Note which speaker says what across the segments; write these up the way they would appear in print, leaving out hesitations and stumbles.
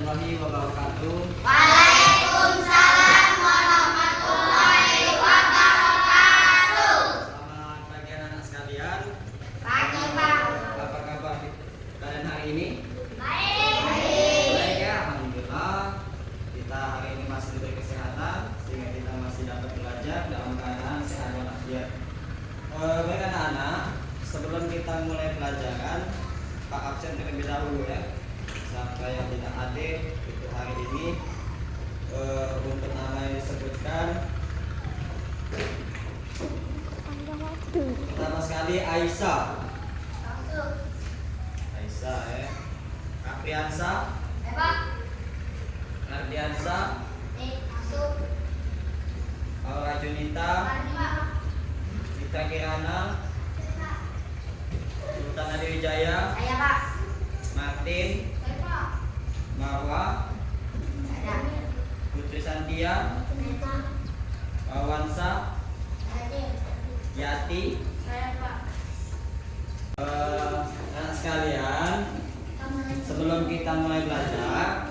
Speaker 1: warahmatullahi wabarakatuh.
Speaker 2: Waalaikumsalam warahmatullahi wabarakatuh.
Speaker 1: Selamat pagi anak-anak sekalian.
Speaker 2: Pagi, Pak.
Speaker 1: Apa kabar kalian hari ini?
Speaker 2: Baik.
Speaker 1: Baik ya, alhamdulillah. Kita hari ini masih diberi kesehatan sehingga kita masih dapat belajar dalam keadaan sehat walafiat. Baik anak-anak, sebelum kita mulai pelajaran, Pak absen terlebih dahulu ya. Siapa yang tidak hadir itu hari ini, untuk nama yang disebutkan pertama sekali Aisyah ya, Apriansa, Ardiansa, Aura Junita, Citra Kirana, Sultan Adi Wijaya,
Speaker 2: Saya, Pak.
Speaker 1: Martin, Marwa, Putri Santia, Wawansa, Yati.
Speaker 2: Saya, Pak.
Speaker 1: Anak sekalian, sebelum kita mulai belajar,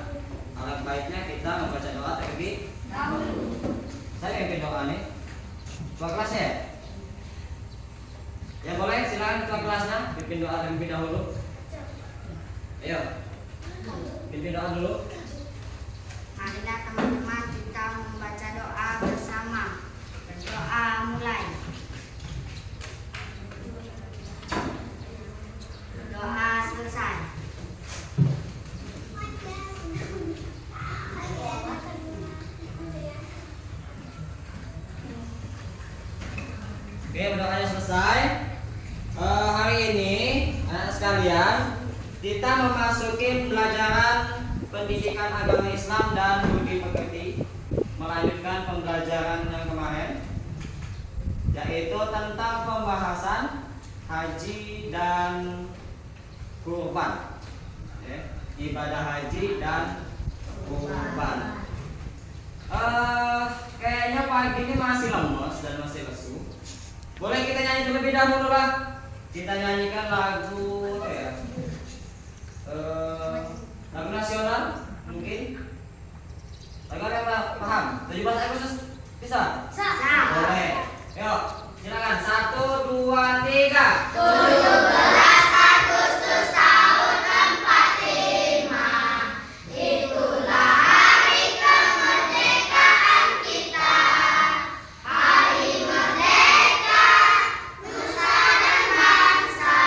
Speaker 1: alangkah baiknya kita membaca doa terlebih dahulu. Saya yang doa nih, ketua kelas ya? Ya boleh, silakan ketua kelasnya pimpin doa terlebih dahulu. Ayo, pimpin doa dulu.
Speaker 2: Marilah teman-teman kita membaca doa bersama. Berdoa mulai. Doa selesai.
Speaker 1: Oke, berdoanya selesai. Hari ini anak sekalian, kita memasuki pelajaran pendidikan agama Islam dan budi pekerti, melanjutkan pembelajaran yang kemarin, yaitu tentang pembahasan haji dan kurban, ibadah haji dan kurban. Kayaknya pagi ini masih lemes dan masih lesu. Boleh kita nyanyi terlebih dahulu lah. Kita nyanyikan lagu ya, lagu nasional mungkin. Lagu apa paham? 17 Agustus bisa? Boleh. Yuk, silakan. 1, 2, 3.
Speaker 2: 17 Agustus tahun 45, itulah hari kemerdekaan kita. Hari merdeka, nusa dan bangsa.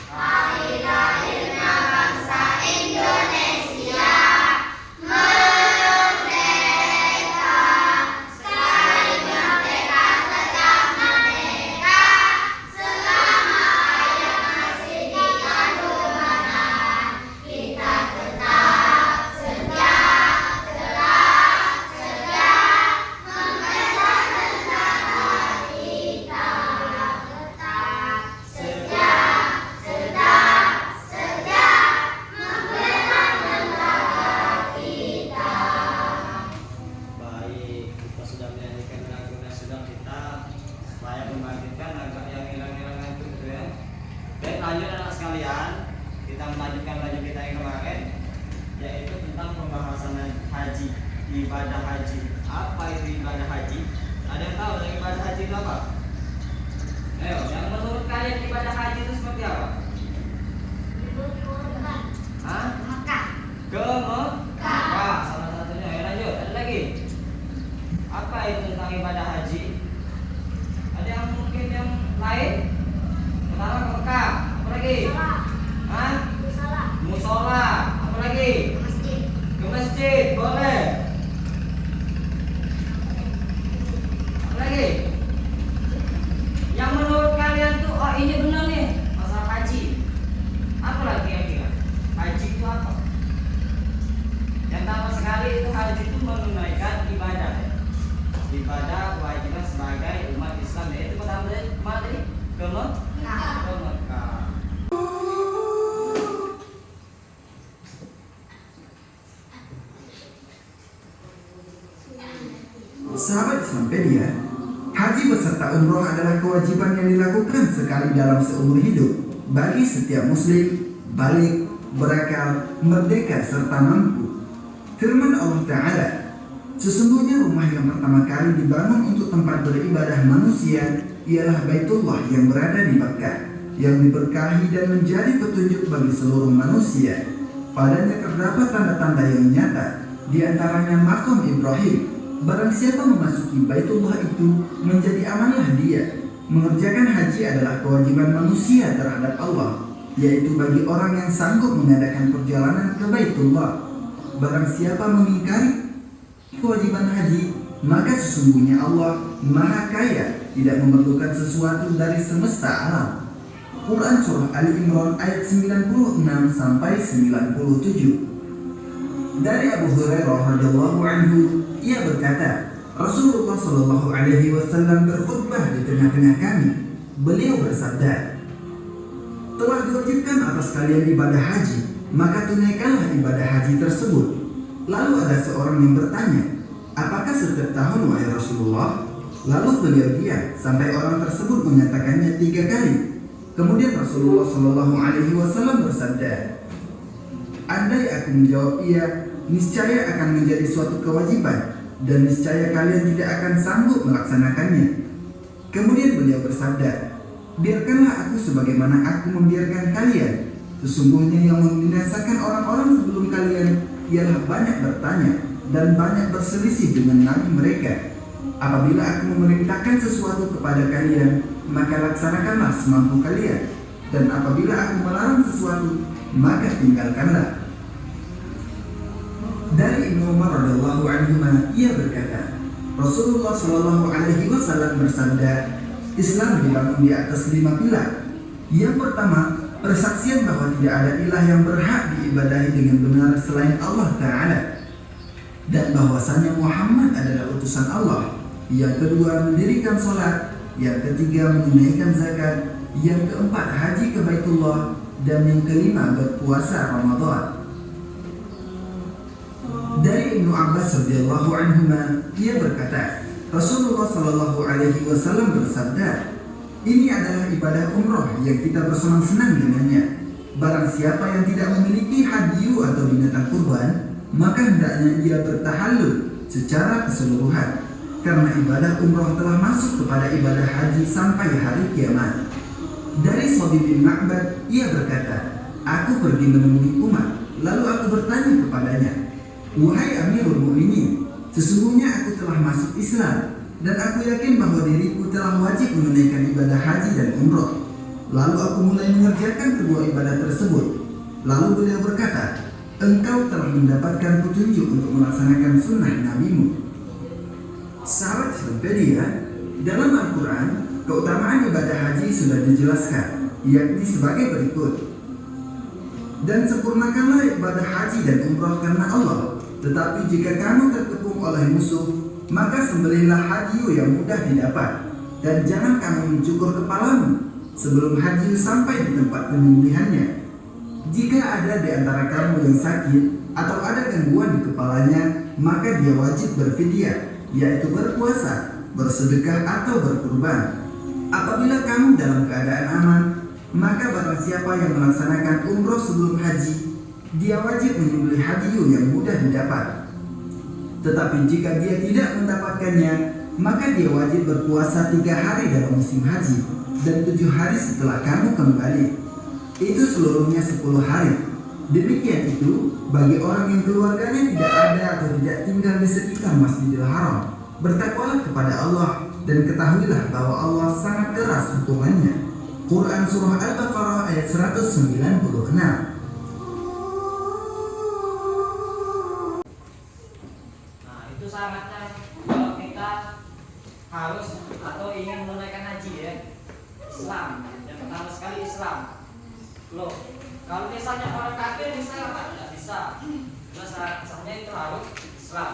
Speaker 2: Hari lahirnya bangsa Indonesia. Merdeka, sekali merdeka tetap merdeka. Selama ayah masih di kandungan, kita tetap setia, tetap setia membela negara kita. Tetap setia, tetap setia membela negara kita.
Speaker 1: Baik, kita sudah menyanyikan lagu nasional kita supaya membangkitkan agak yang hilang-hilang itu gitu ya. Dan lanjut anak sekalian, kita melanjutkan belajar kita yang kemarin, yaitu tentang pembahasan haji, ibadah haji. Apa itu ibadah haji? Ada yang tahu tentang ibadah haji itu apa? Ayo, yang menurut kalian ibadah haji itu seperti apa? Hah?
Speaker 2: Mekah.
Speaker 1: Ke Mekah, salah satunya. Ya lanjut, ada lagi. Apa itu tentang ibadah haji? Ada yang mungkin yang lain? Pertama ke Mekah, apa lagi? Hah? Musola, apa lagi?
Speaker 2: Masjid.
Speaker 1: Ke masjid, boleh. Apa lagi? Yang menurut kalian tuh, oh ini benar nih, masalah haji. Apa lagi kira-kira? Haji itu apa? Yang pertama sekali itu haji itu menunaikan ibadah, ibadah kewajiban sebagai umat Islam, yaitu pertama tadi ke Mekah.
Speaker 3: Sahabat Islampedia, haji beserta umroh adalah kewajiban yang dilakukan sekali dalam seumur hidup bagi setiap muslim, balik, berakal, merdeka serta mampu. Firman Allah Ta'ala, sesungguhnya rumah yang pertama kali dibangun untuk tempat beribadah manusia ialah Baitullah yang berada di Makkah, yang diberkahi dan menjadi petunjuk bagi seluruh manusia. Padanya terdapat tanda-tanda yang nyata, di antaranya makam Ibrahim. Barang siapa memasuki Baitullah itu menjadi amanah dia. Mengerjakan haji adalah kewajiban manusia terhadap Allah, yaitu bagi orang yang sanggup mengadakan perjalanan ke Baitullah. Barang siapa mengingkari kewajiban haji, maka sesungguhnya Allah Maha Kaya, tidak memerlukan sesuatu dari semesta alam. Quran Surah Ali Imran ayat 96 sampai 97. Dari Abu Hurairah radhiyallahu anhu, ia berkata, Rasulullah Shallallahu Alaihi Wasallam berkhutbah di tengah-tengah kami. Beliau bersabda, telah diwajibkan atas kalian ibadah haji, maka tunaikanlah ibadah haji tersebut. Lalu ada seorang yang bertanya, apakah setiap tahun wahai Rasulullah? Lalu beliau diam sampai orang tersebut menyatakannya 3 kali. Kemudian Rasulullah Shallallahu Alaihi Wasallam bersabda, andai aku menjawab iya, niscaya akan menjadi suatu kewajiban, dan niscaya kalian tidak akan sanggup melaksanakannya. Kemudian beliau bersabda, biarkanlah aku sebagaimana aku membiarkan kalian. Sesungguhnya yang membinasakan orang-orang sebelum kalian ialah banyak bertanya dan banyak berselisih dengan nabi mereka. Apabila aku memerintahkan sesuatu kepada kalian, maka laksanakanlah semampu kalian. Dan apabila aku melarang sesuatu, maka tinggalkanlah. Dari Ibnu Umar radhiyallahu anhu, ia berkata, Rasulullah Shallallahu Alaihi Wasallam bersabda, Islam dibangun di atas 5 pilar. Yang pertama, persaksian bahwa tidak ada ilah yang berhak diibadahi dengan benar selain Allah Ta'ala, dan bahwasanya Muhammad adalah utusan Allah. Yang kedua, mendirikan sholat. Yang ketiga, menunaikan zakat. Yang keempat, haji ke Baitullah. Dan yang kelima, berpuasa Ramadan. Dari Ibnu Abbas radhiyallahu anhu, ia berkata, Rasulullah Shallallahu Alaihi Wasallam bersabda, ini adalah ibadah umroh yang kita bersenang-senang dengannya. Barang siapa yang tidak memiliki hadyu atau binatang kurban, maka hendaknya ia bertahallul secara keseluruhan, karena ibadah umroh telah masuk kepada ibadah haji sampai hari kiamat. Dari Shabib bin Ma'bad, ia berkata, aku pergi menemui Umar, lalu aku bertanya kepadanya, wahai Amirul Mukminin, sesungguhnya aku telah masuk Islam, dan aku yakin bahwa diriku telah wajib menunaikan ibadah haji dan umroh. Lalu aku mulai mengerjakan kedua ibadah tersebut. Lalu beliau berkata, engkau telah mendapatkan petunjuk untuk melaksanakan sunnah nabimu. Sahabat Islampedia, dalam Al-Quran, keutamaan ibadah haji sudah dijelaskan, yakni sebagai berikut. Dan sempurnakanlah ibadah haji dan umroh karena Allah. Tetapi jika kamu terkepung oleh musuh, maka sembelihlah hadyu yang mudah didapat, dan jangan kamu mencukur kepalamu sebelum hadyu sampai di tempat penyembelihannya. Jika ada di antara kamu yang sakit atau ada gangguan di kepalanya, maka dia wajib berfidyah, yaitu berpuasa, bersedekah atau berkurban. Apabila kamu dalam keadaan aman, maka barang siapa yang melaksanakan umroh sebelum haji, dia wajib menyembelih hadyu yang mudah didapat. Tetapi jika dia tidak mendapatkannya, maka dia wajib berpuasa 3 hari dalam musim haji dan 7 hari setelah kamu kembali. Itu seluruhnya 10 hari. Demikian itu bagi orang yang keluarganya tidak ada atau tidak tinggal di sekitar Masjidil Haram. Bertakwalah kepada Allah dan ketahuilah bahwa Allah sangat keras hukumannya. Quran Surah Al-Baqarah ayat 196.
Speaker 1: Nah, itu syaratnya kalau kita harus atau ingin menunaikan haji ya. Islam, yang pertama sekali Islam. Loh, kalau misalnya orang kafir bisa apa? Tidak bisa. Syaratnya itu harus Islam.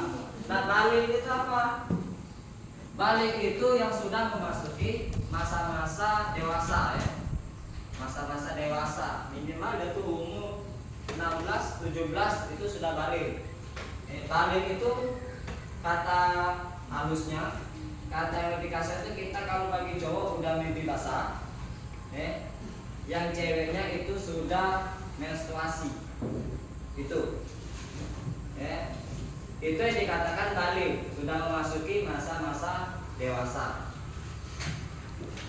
Speaker 1: Dan balik itu apa? Balik itu yang sudah memasuki masa-masa dewasa ya. Masa-masa dewasa, minimal dia tuh umur 16, 17 itu sudah balik. Balik itu kata halusnya, kata yang lebih kasar itu kita kalau bagi cowok udah mimpi basah, yang ceweknya itu sudah menstruasi, itu. Itu yang dikatakan baligh, sudah memasuki masa-masa dewasa.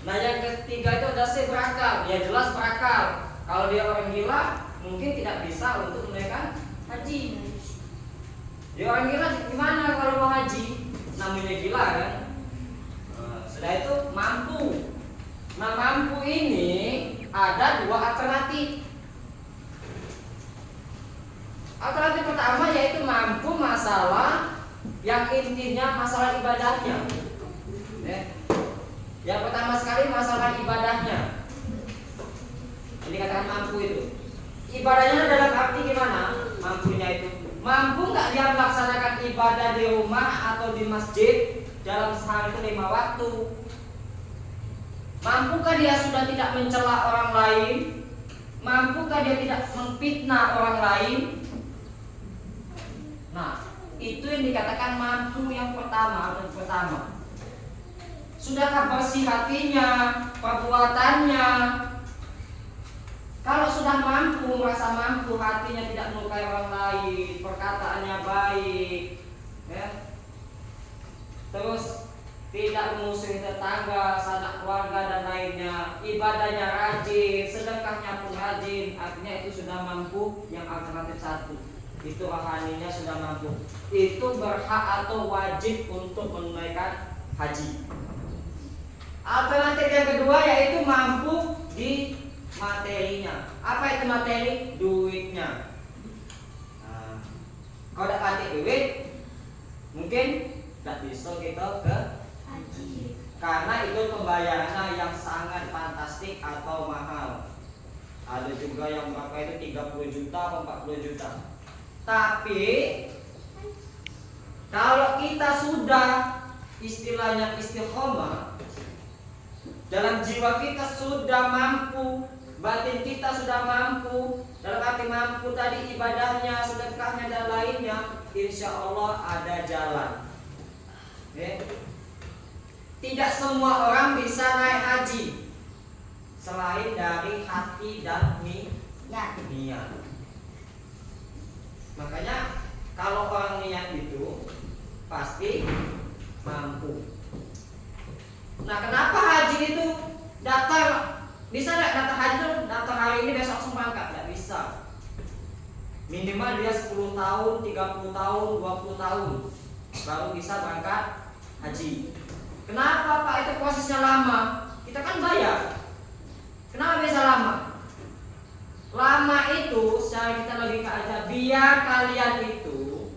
Speaker 1: Nah yang ketiga itu adalah si berakal. Ya jelas berakal. Kalau dia orang gila mungkin tidak bisa untuk menunaikan haji. Dia orang gila gimana kalau mau haji? Namanya gila kan. Sudah itu mampu. Nah mampu ini ada dua alternatif. Alternatif pertama yaitu mampu masalah yang intinya masalah ibadahnya. Yang pertama sekali masalah ibadahnya. Ini katakan mampu itu. Ibadahnya dalam arti gimana? Mampunya itu mampu nggak dia melaksanakan ibadah di rumah atau di masjid dalam sehari itu 5 waktu? Mampukah dia sudah tidak mencela orang lain? Mampukah dia tidak memfitnah orang lain? Nah, itu yang dikatakan mampu yang pertama. Sudahkah bersih hatinya, perbuatannya? Kalau sudah mampu, merasa mampu, hatinya tidak melukai orang lain, perkataannya baik, ya. Terus tidak memusuhi tetangga, sanak keluarga dan lainnya, ibadahnya rajin, sedekahnya pun rajin, artinya itu sudah mampu. Yang alternatif 1 itu rohaninya sudah mampu, itu berhak atau wajib untuk menunaikan haji. Alternatif yang kedua yaitu mampu di materinya. Apa itu materi? Duitnya. Nah, kalau tidak pakai duit, mungkin tidak bisa kita ke haji. Karena itu pembayarannya yang sangat fantastik atau mahal. Ada juga yang berapa itu 30 juta atau 40 juta. Tapi kalau kita sudah istilahnya istiqomah, dalam jiwa kita sudah mampu, batin kita sudah mampu, dalam arti mampu tadi ibadahnya, sedekahnya dan lainnya, insya Allah ada jalan. Tidak semua orang bisa naik haji selain dari hati dan niat. Makanya kalau orang niat itu pasti mampu. Nah, kenapa haji itu daftar? Bisa nggak daftar haji itu daftar hari ini besok langsung berangkat? Nggak bisa. Minimal dia 10 tahun, 30 tahun, 20 tahun baru bisa berangkat haji. Kenapa Pak itu prosesnya lama? Kita kan bayar. Kenapa bisa lama? Lama itu secara kita logika aja, biar kalian itu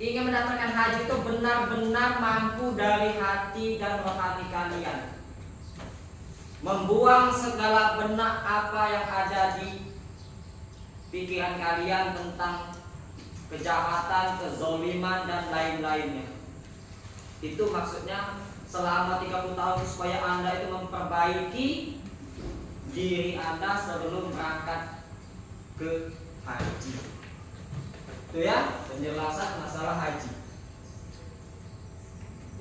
Speaker 1: ingin mendapatkan haji itu benar-benar mampu dari hati dan rohani kalian, membuang segala benak apa yang ada di pikiran kalian tentang kejahatan, kezoliman dan lain-lainnya. Itu maksudnya selama 30 tahun supaya Anda itu memperbaiki diri Anda sebelum berangkat ke haji. Itu ya penjelasan masalah haji.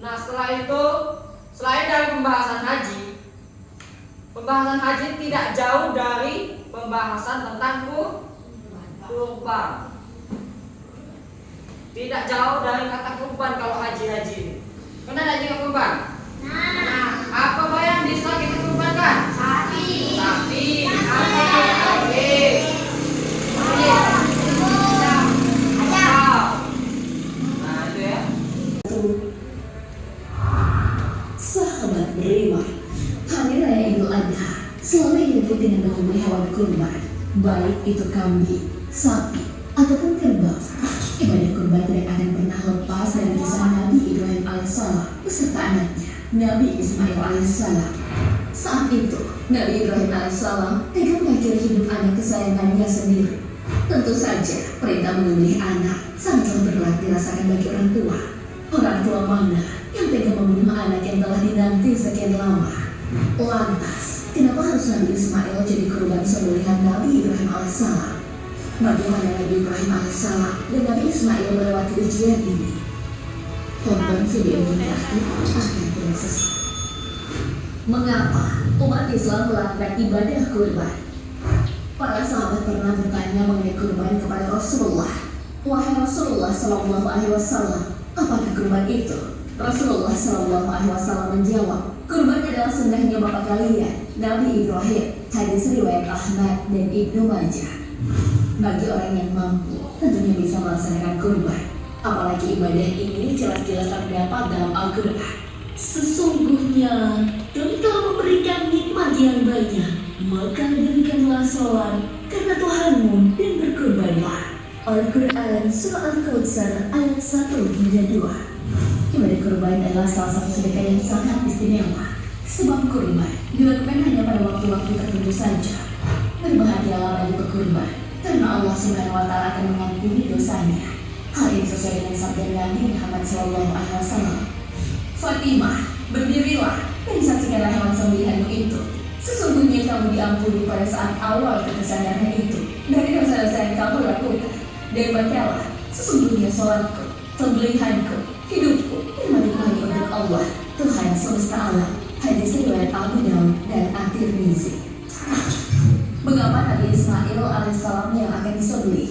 Speaker 1: Nah setelah itu, selain dari pembahasan haji tidak jauh dari pembahasan tentang kurban. Tidak jauh dari kata kurban kalau haji. Pernah haji ke kurban? Nah, apa yang bisa kita kurbankan? Sapi. Apa sapi?
Speaker 4: Sahabat beriman, Hari Raya Idul Adha selalu identik dengan menyembelih hewan kurban, baik itu kambing, sapi, ataupun kerbau. Ibadah kurban tidak akan pernah lepas dari kisah Nabi Ibrahim alaihissalam beserta anaknya Nabi Ismail alaihissalam. Saat itu Nabi Ibrahim alaihissalam tega mengakhiri hidup anak kesayangannya sendiri. Tentu saja perintah menyembelih anak sangat berat dirasakan bagi orang tua. Orang tua mana yang tega membunuh anak yang telah dinanti sekian lama? Lantas, kenapa harus Nabi Ismail jadi korban sembelihan Nabi Ibrahim alaihissalam? Bagaimana Nabi Ibrahim alaihissalam dan Nabi Ismail melewati ujian ini? Tonton video ini akan proses. Mengapa umat Islam melakukan ibadah kurban? Para sahabat pernah bertanya mengenai kurban kepada Rasulullah. Wahai Rasulullah Shallallahu Alaihi Wasallam, apakah kurban itu? Rasulullah Shallallahu Alaihi Wasallam menjawab, kurban adalah sunnahnya bapak kalian, Nabi Ibrahim. Hadis riwayat Ahmad dan Ibnu Majah. Bagi orang yang mampu, tentunya bisa melaksanakan kurban. Apalagi ibadah ini jelas-jelas terdapat dalam Al-Quran. Sesungguhnya Kami telah memberikan nikmat yang banyak, maka dirikanlah sholat karena Tuhanmu dan berkurbanlah. Al-Quran Surah Al-Kautsar ayat 1 hingga 2. Ibadah kurban adalah salah satu sedekah yang sangat istimewa. Sebab kurban dilakukan hanya pada waktu-waktu tertentu saja. Berbahagialah bagi pekurban, karena Allah Subhanahu wa Ta'ala akan mengampuni dosanya. Hal ini sesuai dengan sabda Nabi Muhammad SAW. Fatimah, berdirilah dan saksikanlah hewan sembelihanmu itu. Sesungguhnya kamu diampuni pada saat awal kesadaran itu dari dosa-dosa yang kamu lakukan. Dan bacalah, sesungguhnya sholatku, sembelihanku, hidupku, dan matiku hanya untuk Allah, Tuhan semesta alam. Hadis riwayat Abu Daud dan At-Tirmizi. Mengapa Nabi Ismail alaihissalam yang akan disembelih?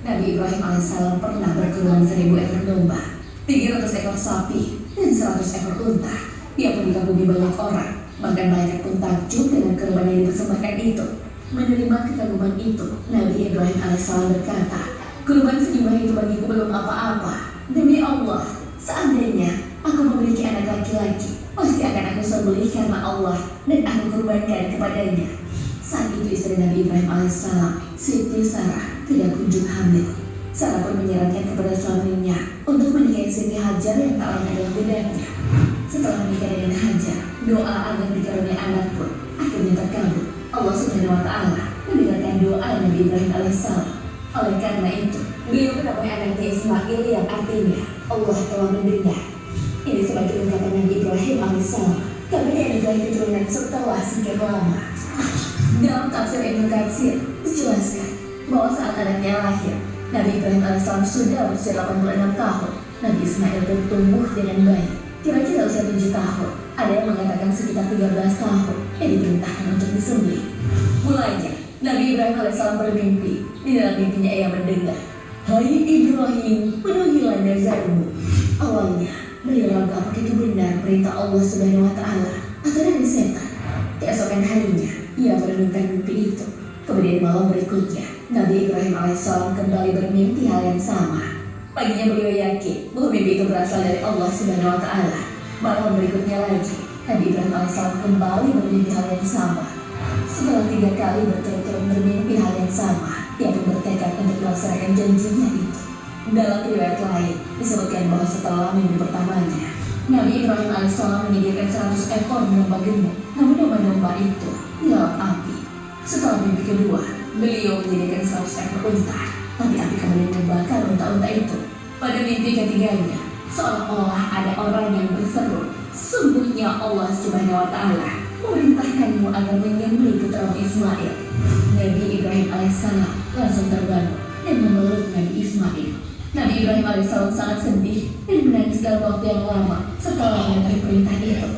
Speaker 4: Nabi Ibrahim alaihissalam pernah berkurban 1000 ekor domba, 300 ekor sapi, dan 100 ekor unta. Dia pun dikagumi banyak orang, bahkan malaikat pun takjub dengan kurban yang dipersembahkan itu. Menerima kekaguman itu, Nabi Ibrahim alaihissalam berkata, kurban sejumlah itu bagiku belum apa-apa. Demi Allah, seandainya aku memiliki anak laki-laki, pasti akan aku sembelih karena Allah dan aku kurbankan kepadanya. Saat itu istri Nabi Ibrahim alaihissalam, Siti Sarah, tidak kunjung hamil. Sarah pun menyarankan kepada suaminya untuk menikahi Siti Hajar yang tak lain adalah budaknya. Setelah menikah dengan Hajar, doa agar dikaruniai anak pun akhirnya terkabul. Allah Subhanahu wa Ta'ala mendengarkan doa Nabi Ibrahim alaihissalam. Oleh karena itu, beliau menamai anaknya Ismail yang artinya Allah telah mendengar. Ini sebagai ungkapan Nabi Ibrahim alaihissalam karena dianugerahi keturunan setelah sekian lama. Dalam tafsir Ibnu Katsir dijelaskan bahwa saat anaknya lahir, Nabi Ibrahim alaihissalam sudah berusia 86 tahun. Nabi Ismail bertumbuh dengan baik, kira-kira usia 7 tahun. Ada yang mengatakan sekitar 13 tahun yang diperintahkan untuk disembelih. Mulanya, Nabi Ibrahim alaihissalam bermimpi. Di dalam mimpinya ia mendengar, "Hai Ibrahim, penuhilah nazarmu." Awalnya, beliau ragu apakah itu benar perintah Allah Subhanahu wa Ta'ala atau dari setan. Keesokan harinya, ia merenungkan mimpi itu. Kemudian malam berikutnya, Nabi Ibrahim alaihissalam kembali bermimpi hal yang sama. Paginya beliau yakin bahwa mimpi itu berasal dari Allah Subhanahu wa Ta'ala. Malam berikutnya lagi, Nabi Ibrahim alaihissalam kembali bermimpi hal yang sama. Setelah 3 kali berturut-turut bermimpi hal yang sama, ia pun bertekad untuk melaksanakan janjinya itu. Dalam riwayat lain, disebutkan bahwa setelah mimpi pertamanya, Nabi Ibrahim alaihissalam menyediakan 100 ekor domba gemuk, namun domba-domba itu di dalam api. Setelah mimpi kedua, beliau menyediakan 100 ekor unta, tapi api kemudian membakar unta-unta itu. Pada mimpi ketiganya, seolah-olah ada orang yang berseru, "Sesungguhnya Allah Subhanahu wa Ta'ala memerintahkanmu agar menyembelih putramu Ismail." Nabi Ibrahim alaihissalam langsung terbangun dan memeluk Nabi Ismail. Nabi Ibrahim alaihissalam sangat sedih dan menangis dalam waktu yang lama setelah mengetahui perintah itu.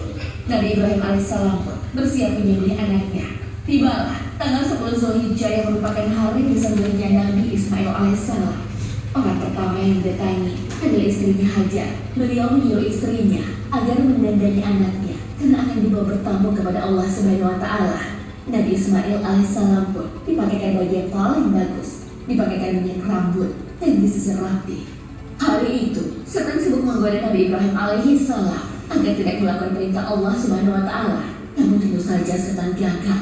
Speaker 4: Nabi Ibrahim alaihissalam pun bersiap menyembelih anaknya. Tibalah tanggal 10 Zulhijjah yang merupakan hari disembelihnya Nabi Ismail alaihissalam. Orang pertama yang didatangi adalah istrinya Hajar. Beliau menyuruh istrinya agar mendandani anaknya karena akan dibawa bertamu kepada Allah Subhanahu wa Ta'ala. Nabi Ismail alaihissalam pun dipakaikan baju yang paling bagus, dipakaikan minyak rambut dan disisir rapi. Hari itu, setan sibuk menggoda Nabi Ibrahim alaihissalam agar tidak melakukan perintah Allah Subhanahu wa Ta'ala. Namun tentu saja setan gagal.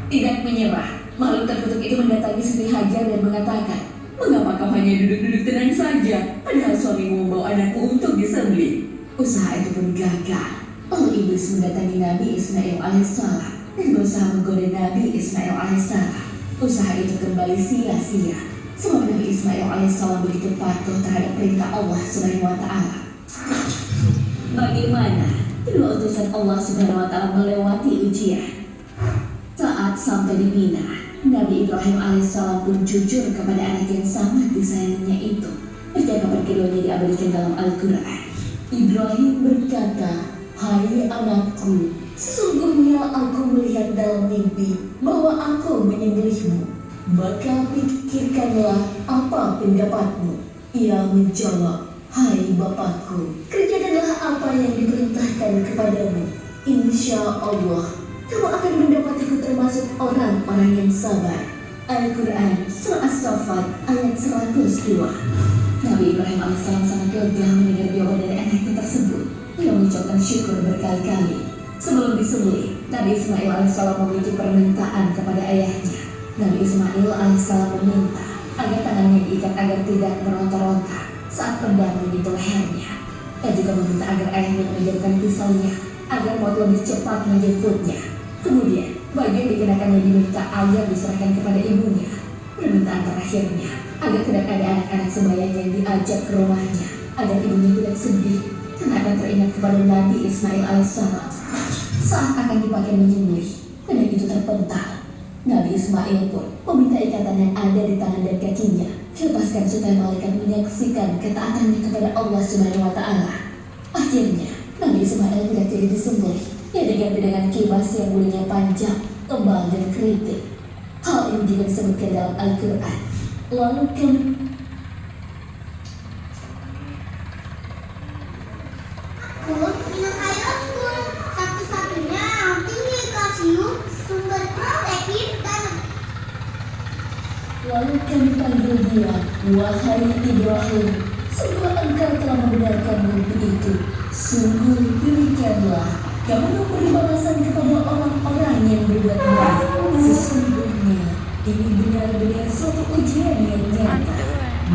Speaker 4: Tidak menyerah, makhluk terkutuk itu mendatangi Siti Hajar dan mengatakan, "Mengapa kau hanya duduk-duduk tenang saja, padahal suamimu membawa anakku untuk disembelih?" Usaha itu pun gagal. Lalu iblis mendatangi Nabi Ismail alaihissalam dan berusaha menggoda Nabi Ismail alaihissalam. Usaha itu kembali sia-sia, sebab Nabi Ismail alaihissalam begitu patuh terhadap perintah Allah Subhanahu wa Ta'ala. Bagaimana kedua utusan Allah Subhanahu wa Ta'ala melewati ujian? Saat sampai di Mina, Nabi Ibrahim alaihissalam pun jujur kepada anak yang sangat disayanginya itu. Percakapan keduanya diabadikan dalam Al-Quran. Ibrahim berkata, "Hai anakku, sesungguhnya aku melihat dalam mimpi bahwa aku menyembelihmu. Maka pikirkanlah apa pendapatmu. Ia menjawab, hai bapakku, kerjakanlah apa yang diperintahkan kepadamu. Insya Allah, kamu akan mendapatiku termasuk orang-orang yang sabar. Al-Quran Surah As-Saffat ayat 102. Nabi Ibrahim AS sangat lega mendengar jawaban dari anaknya tersebut. Ia mengucapkan syukur berkali-kali. Sebelum disembelih, Nabi Ismail AS memiliki permintaan kepada ayahnya. Nabi Ismail AS meminta agar tangannya diikat agar tidak meronta-ronta saat pedang menyentuh lehernya. Ia juga meminta agar ayahnya menjauhkan pisaunya agar mau lebih cepat menjemputnya. Kemudian, baju yang dikenakannya diminta agar diserahkan kepada ibunya. Permintaan terakhirnya agar tidak ada anak-anak sembahyang yang diajak ke rumahnya agar ibunya tidak sedih karena akan teringat kepada Nabi Ismail alaihissalam saat akan dipakai menyembelih. Pedang itu terpental. Nabi Ismail pun meminta ikatan yang ada di tangan dan kakinya dilepaskan supaya malaikat menyaksikan ketaatannya kepada Allah Subhanahu wa Ta'ala. Akhirnya, Nabi Ismail tidak jadi disembelih. Ia diganti dengan kibas yang bulunya panjang, tebal dan keriting. Hal ini juga disebutkan dalam Al-Quran. Lalu
Speaker 2: minum air anggur, satu-satunya yang tinggi kalsium, sumber protein dan
Speaker 4: Lalu kami panggil dia, wahai Ibrahim, sungguh engkau telah membenarkan mimpi itu. Sungguh demikianlah, kamu memberi balasan kepada orang-orang yang berbuat baik. Sesungguhnya, ini benar-benar suatu ujian yang nyata.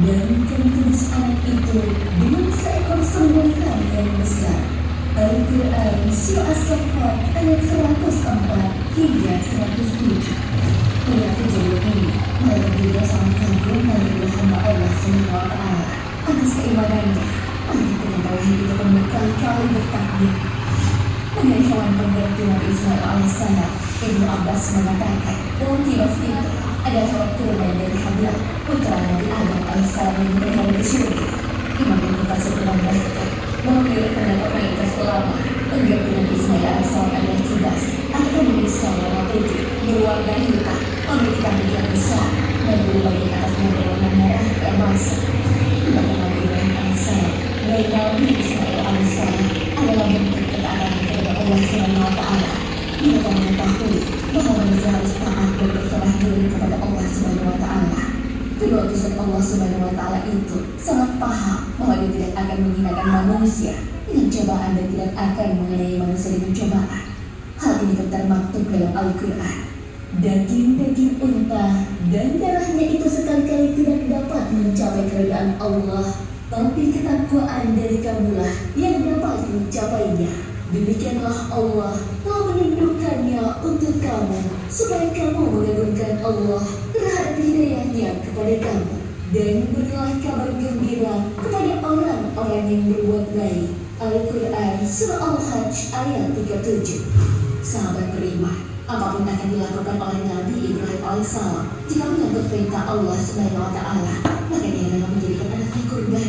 Speaker 4: Dan kami tulis anak itu dengan seekor sembelihan yang besar. Al-Quran Surah As-Saffat ayat 104 hingga 107. Melihat kejadian ini, mereka juga sangat kagum melihat hamba Allah SWT atas keimanannya. Mereka dengan tauhid itu pun berkali-kali bertakbir. Mengenai hewan pengganti Nabi Ismail alaihissalam, Ibnu Abbas mengatakan bahwa kibas itu adalah hewan kurban dari Habil, putra Nabi Adam alaihissalam yang berada di surga. Imam Ibnu Katsir menambahkan bahwa menurut pendapat mayoritas ulama, pengganti Nabi Ismail alaihissalam adalah kibas atau memiliki warna putih berwarna hitam, memiliki kaki yang besar dan bulu bagian atasnya berwarna merah keemasan. Tindakan Nabi Ibrahim alaihissalam dan Nabi Ismail alaihissalam adalah bentuk ketaatan kepada Allah Subhanahu wa Ta'ala. Mereka mengetahui bahwa manusia harus taat dan berserah diri kepada Allah Subhanahu wa Ta'ala. Kedua utusan Allah Subhanahu wa Ta'ala itu sangat paham bahwa dia tidak akan menghinakan manusia dengan cobaan dan tidak akan mengenai manusia dengan cobaan. Hal ini pun termaktub dalam Al-Quran. Daging-daging unta dan darahnya itu sekali-kali tidak dapat mencapai keridaan Allah, tapi ketakwaan dari kamulah yang dapat mencapainya. Demikianlah Allah telah menundukkannya untuk kamu, supaya kamu mengagungkan Allah terhadap hidayahnya kepada kamu. Dan berilah kabar gembira kepada orang-orang yang berbuat baik. Al-Quran Surah Al-Hajj ayat 37. Sahabat beriman, apapun akan dilakukan oleh Nabi Ibrahim alaihissalam jika menyambut perintah Allah Subhanahu wa Ta'ala, maka dia adalah menjadikan anaknya kurban.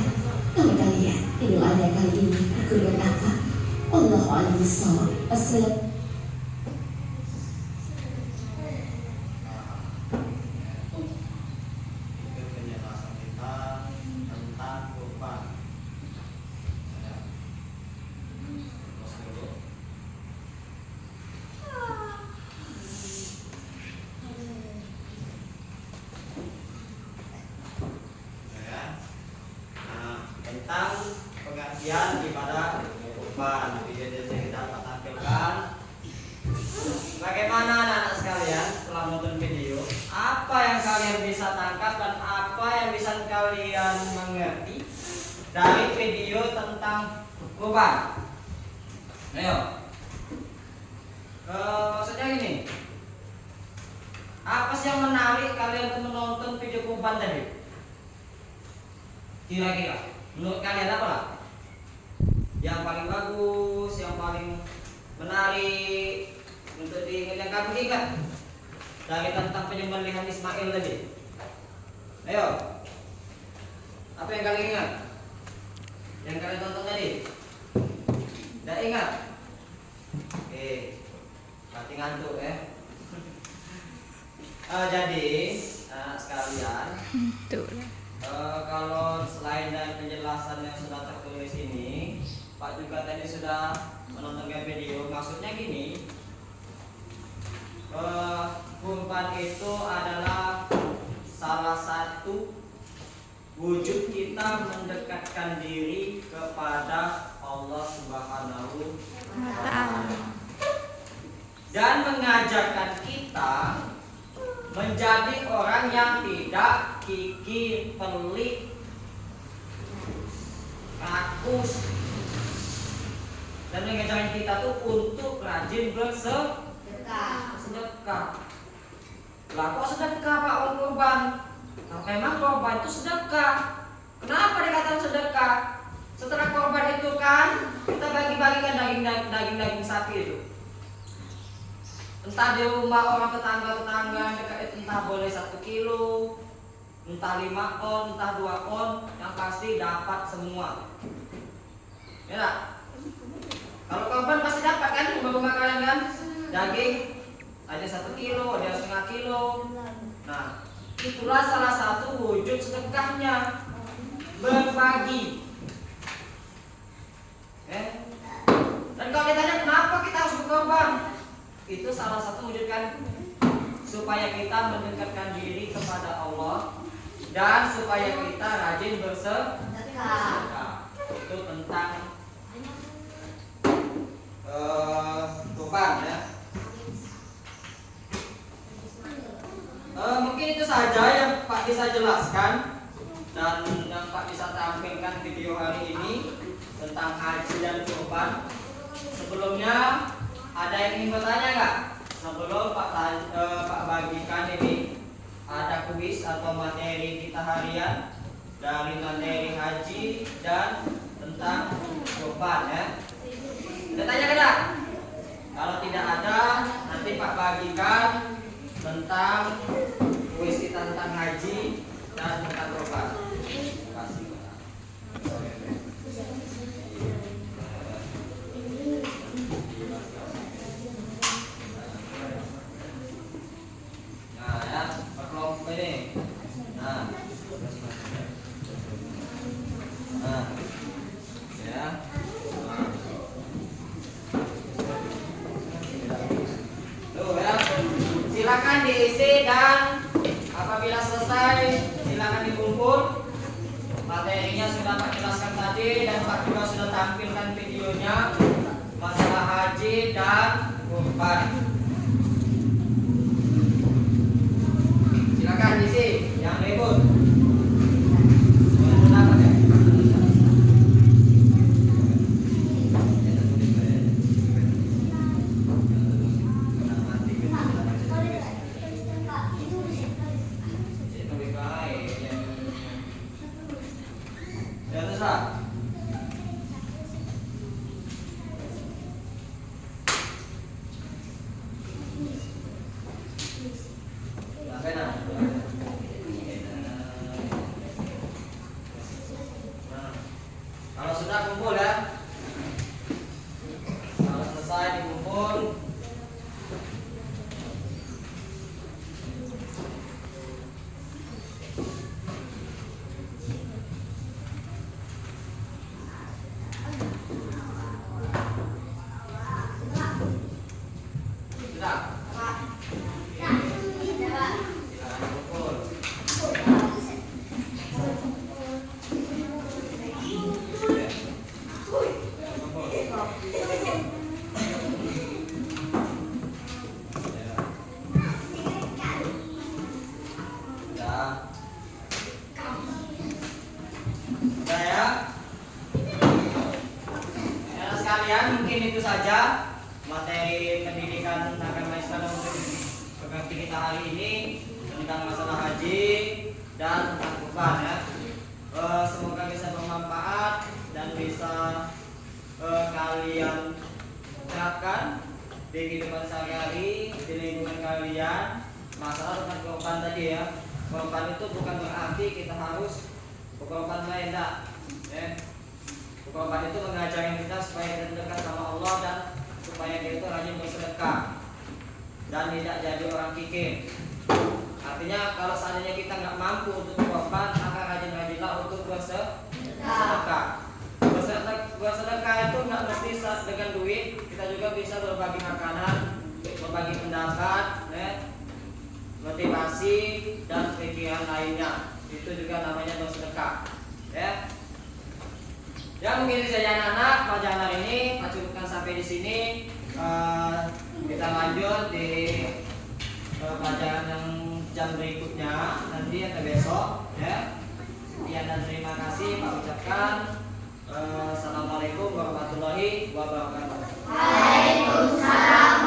Speaker 4: Namun kalian, Idul Adha kali ini kurban apa? Allahu a'lam bishawab. Assalamualaikum.
Speaker 1: Itu penjelasan kita tentang kurban. Ya. Terus dulu. Ya. Nah, tentang pengertian ibadah kurban, video yang kita tampilkan. Bagaimana anak-anak sekalian setelah menonton video, apa yang kalian bisa tangkap dan apa yang bisa kalian mengerti dari video tentang kurban? Ayo. Maksudnya gini, apa sih yang menarik kalian untuk menonton video kurban tadi? Kira-kira menurut kalian apa lah? Yang paling bagus, yang paling menarik untuk diingat, yang kamu ingat dari tentang penyembelihan Ismail tadi? Ayo, apa yang kalian ingat? Yang kalian tonton tadi? Tidak ingat? Oke, berarti ngantuk ya. Jadi anak sekalian,
Speaker 5: Tuh.
Speaker 1: kalau selain dari penjelasan yang sudah tertulis ini, Pak juga tadi sudah menonton video. Maksudnya gini, kurban itu adalah salah satu wujud kita mendekatkan diri kepada Allah Subhanahu wa Ta'ala, dan mengajarkan kita menjadi orang yang tidak kikir, pelit, rakus, dan mengajarkan kita tuh untuk rajin bersedekah. Lah kok sedekah Pak on kurban? Nah, memang korban itu sedekah. Kenapa dikatakan sedekah? Setelah korban itu kan kita bagi-bagikan daging sapi itu. Entah di rumah orang tetangga dekat, entah boleh 1 kilo, entah 5 on, entah 2 on, yang pasti dapat semua. Ya tak? Kalau korban pasti dapat kan, rumah-rumah kalian kan? Daging ada 1 kilo, ada 1,5 kilo. Nah, itulah salah satu wujud sedekahnya, berbagi. Dan kalau ditanya kenapa kita harus berkorban, itu salah satu wujud kan, supaya kita mendekatkan diri kepada Allah dan supaya kita rajin bersedekah. Itu tentang kurban ya. Mungkin itu saja yang Pak bisa jelaskan dan yang Pak bisa tampilkan video hari ini tentang haji dan kurban. Sebelumnya ada yang ingin bertanya nggak? Sebelum Pak bagikan ini, ada kuis atau materi kita harian dari materi haji dan tentang kurban ya. Ada tanya nggak? Kalau tidak ada, nanti Pak bagikan tentang kuis kita tentang haji dan tentang kurban. Terima kasih. Nah ya, perkelompok ini. Nah, ya. Tuh ya, silakan diisi dan apabila selesai silakan dikumpul. Materinya sudah Pak jelaskan tadi dan Pak juga sudah tampilkan videonya masalah haji dan kurban. Silakan diisi, yang ribut. Kalau sudah kumpul ya, kalau selesai dikumpul, sudah. Mungkin itu saja materi pendidikan agama Islam untuk peganti kita hari ini tentang masalah haji dan tentang kurban ya. Semoga bisa bermanfaat dan bisa kalian terapkan di kehidupan sehari-hari, di lingkungan kalian. Masalah tentang kurban tadi ya, kurban itu bukan berarti kita harus berkorban lain enggak ya. Kurban itu mengajarkan kita supaya kita dekat sama Allah dan supaya kita rajin bersedekah dan tidak jadi orang kikir. Artinya kalau seandainya kita nggak mampu untuk berkorban, maka rajin-rajinlah untuk bersedekah. Bersedekah itu nggak mesti dengan duit, kita juga bisa berbagi makanan, berbagi pendapat, motivasi dan pikiran lainnya. Itu juga namanya bersedekah. Ya. Ya mungkin itu saja anak-anak pelajaran hari ini. Kita cukupkan sampai di sini. Kita lanjut di pelajaran yang jam berikutnya nanti atau besok. Ya. Sekian dan terima kasih. Pak ucapkan. Assalamualaikum warahmatullahi wabarakatuh.
Speaker 2: Waalaikumsalam